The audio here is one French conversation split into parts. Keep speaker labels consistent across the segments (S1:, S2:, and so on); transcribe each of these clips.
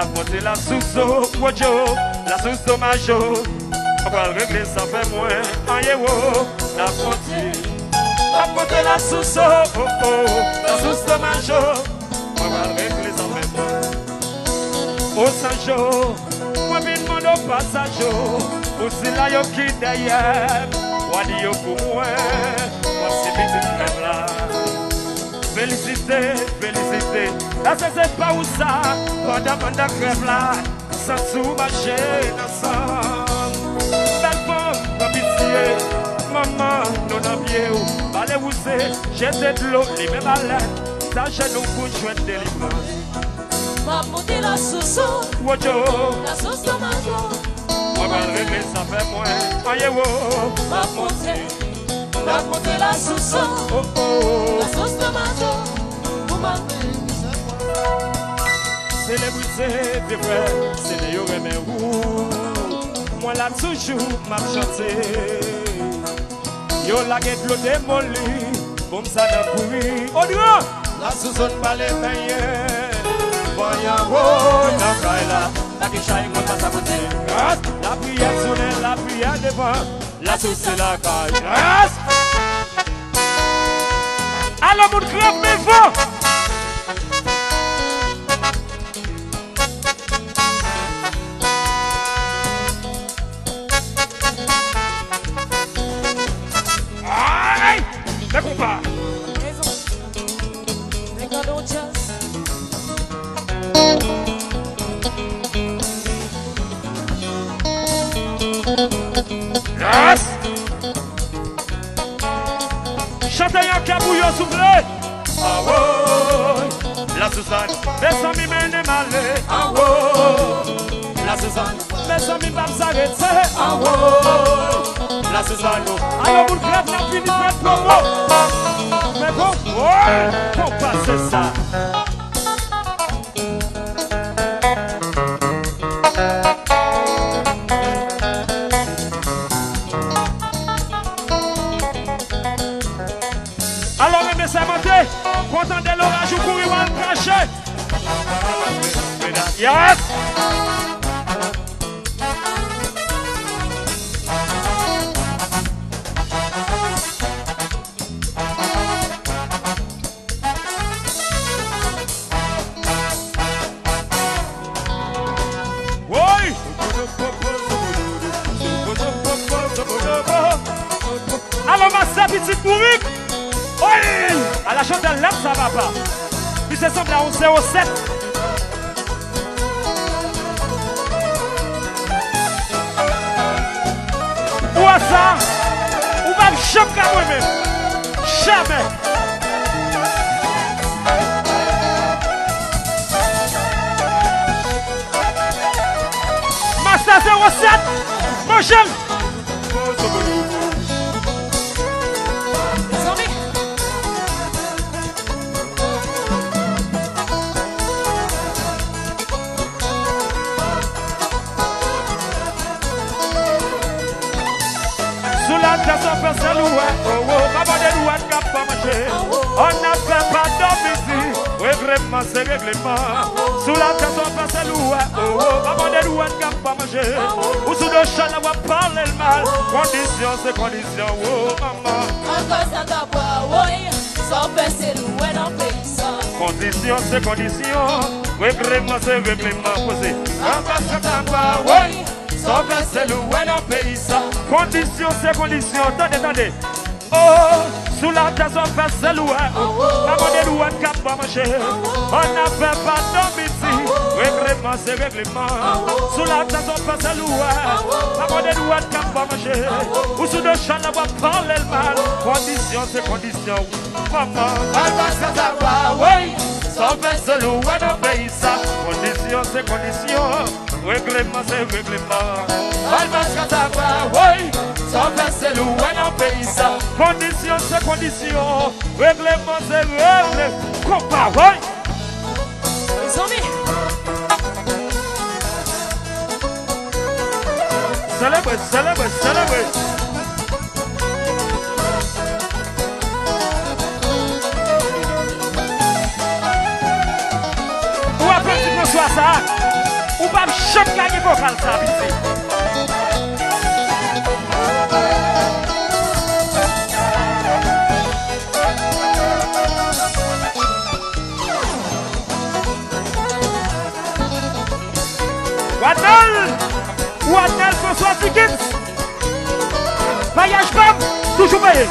S1: La portée la sous-so, wojo, la sous-so majo. On va le régler, ça fait moins. En yewo, la portée la sous-so, oh oh, la sous-so majo. On va le régler, ça fait moins. Au Sanjo, moi me demande au passage. Aussi là, yo qui derrière. Wadi yo pour moi, voici petite crève là. Félicité, félicité. Là, c'est pas où ça, pendant crève là. Sans tout marcher ensemble. Belle femme, pas pitié. Maman, non en pied. Allez où c'est, j'ai de l'eau, les mêmes à l'air. Ça, j'ai nous pour jouer de délivrance.
S2: Ma monter la sauce, la sauce de ma joie.
S1: Moi, je régler, ça fait moins. Aïe, oh.
S2: Ma monter la sauce,
S1: Oh, oh.
S2: la sauce de ma joie. Pour ma
S1: Célébrité, c'est vrai, c'est les yeux mais où. Moi, là, toujours, m'a chanté. Yo, la guette, l'eau démolie. Comme ça, n'a pourri. Oh, Dieu! La sous-zone, pas les meilleurs. Voyons, oh, la caille la qui chaille, moi, pas saboter. La prière sonne, la prière devant. La sauce, c'est la caille. Alors, mon club, mais vous! Aïe! Mais compas! Yes! Chantez un cabouillon soufflé! Ah ouais! La Suzanne, mes amis mènent malé! Ah ouais! La Suzanne, mes amis vont s'arrêter! Ah ouais! La Suzanne, alors vous crèvez la fini de promo! Mais bon, ouais! Faut passer ça! Content de l'orage ou courir ou en cracher. Yes! Oui! Alors ma petite bourrique. Oui! À la chandelle là, ça va pas. Puis c'est semble à 11,07. Où est ça? Où va me choquer à moi-même? Jamais. Master 07. Mon j'aime. On fait ça louer, oh oh, maman de louer n'a pas marché. On n'a fait pas d'office, règlement c'est règlement. Sous la tête on fait ça louer, oh oh, maman de louer n'a pas marché. Ou sous le champ on va parler le mal. Condition c'est condition, oh maman.
S2: Encore ça t'a pas, oui, sans faire c'est louer dans le pays.
S1: Condition c'est condition, règlement c'est règlement. Encore ça t'a pas, oui. Sans verser le ouais dans le pays ça. Condition c'est condition. Attendez. Oh, sous la tête on fait c'est le ouais. Maman de l'oué n'a pas marché. On n'a fait pas d'homicide. Règlement c'est règlement. Sous la tête on fait c'est le ouais. Maman de l'oué n'a pas marché. Ou sous le champ on va parler le mal. Condition c'est condition. Maman, ça va, oui. Sans verser le ouais dans le pays ça. Condition c'est condition. Règlement c'est règlement. Almas Kataba, oui. Sans verser loué dans le pays ça. Condition c'est condition. Règlement c'est règlement. Compas, oui.
S2: Les amis.
S1: Célèbre. Où a-t-on dit qu'on soit ça? pas jamais gagner vocal ça ici. Wadnel François Tickets. Voyage femme, toujours payé.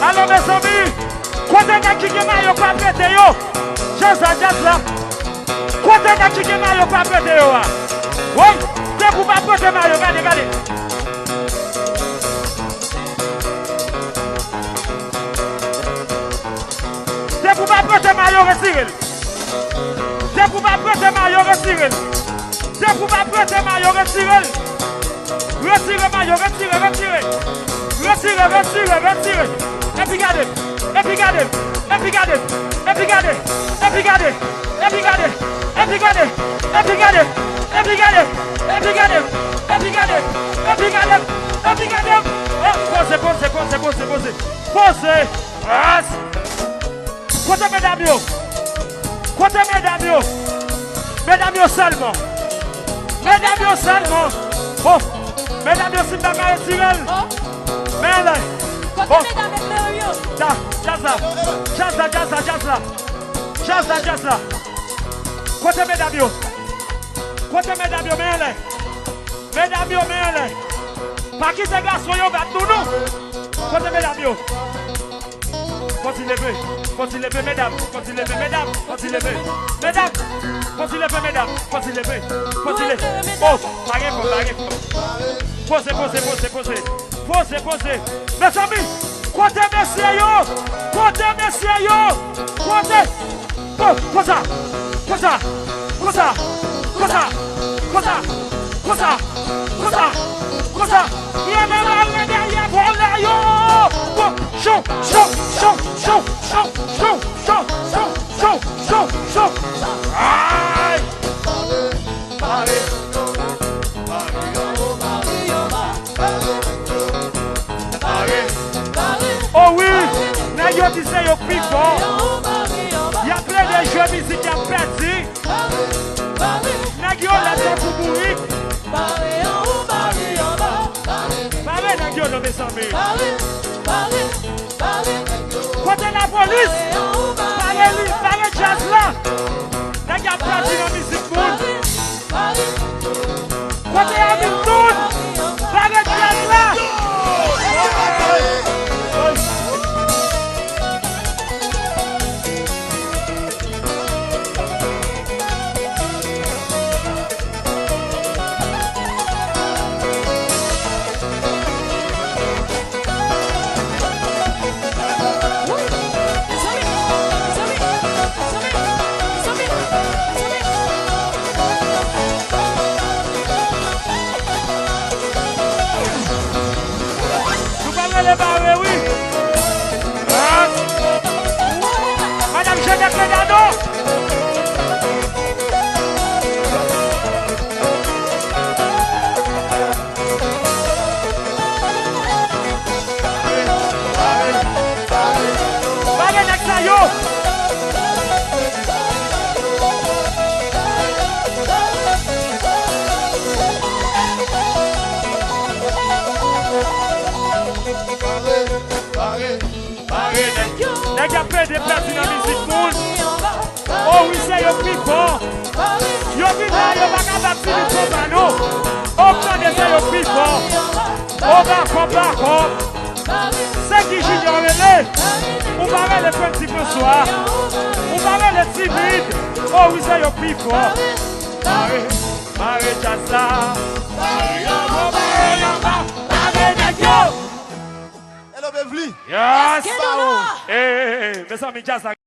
S3: Alors mes amis, quand on a qui maillot pas pété yo, jazz là. Quand on a qui maillot pas pété yo, oui, c'est pour pas péter maillot, regardez. C'est pour pas péter maillot, retirez. C'est pour pas péter maillot, retirez. C'est pour pas péter maillot, retirez. Retirez maillot, retirez. Retirez. Et puis gardez. Posez. Côté mesdames seulement. Bon, mesdames si vous avez tiré. Mais là. Jazz là. Côté mesdames, pas qui ces garçons yo battent nous. Côté mesdames. Continuez, mesdames. Oh, posez. Mes amis, côté messieurs yo. Oh oui, now you have to say your people.
S1: mes amis.
S3: Côté la police, parlez jazz là. Les gars partis dans la musique monde. Côté Hamilton, parlez jazz là. Les barres, oui. Madame Jeannette Medano. Allez, Nexayo. Les gars fait des places dans la musique monde. Oh oui, c'est le plus fort. Yo plus là, yo pas capable de faire ça non. Oh, quand c'est le plus fort. Oh, d'accord. C'est qui junior relais. On va voir les petits peu soir. On va voir les timides. Oh oui, c'est le plus fort. Marie Chassa.
S4: Hello, Beverly.
S1: Yes. Hey, mes amis, Jazz.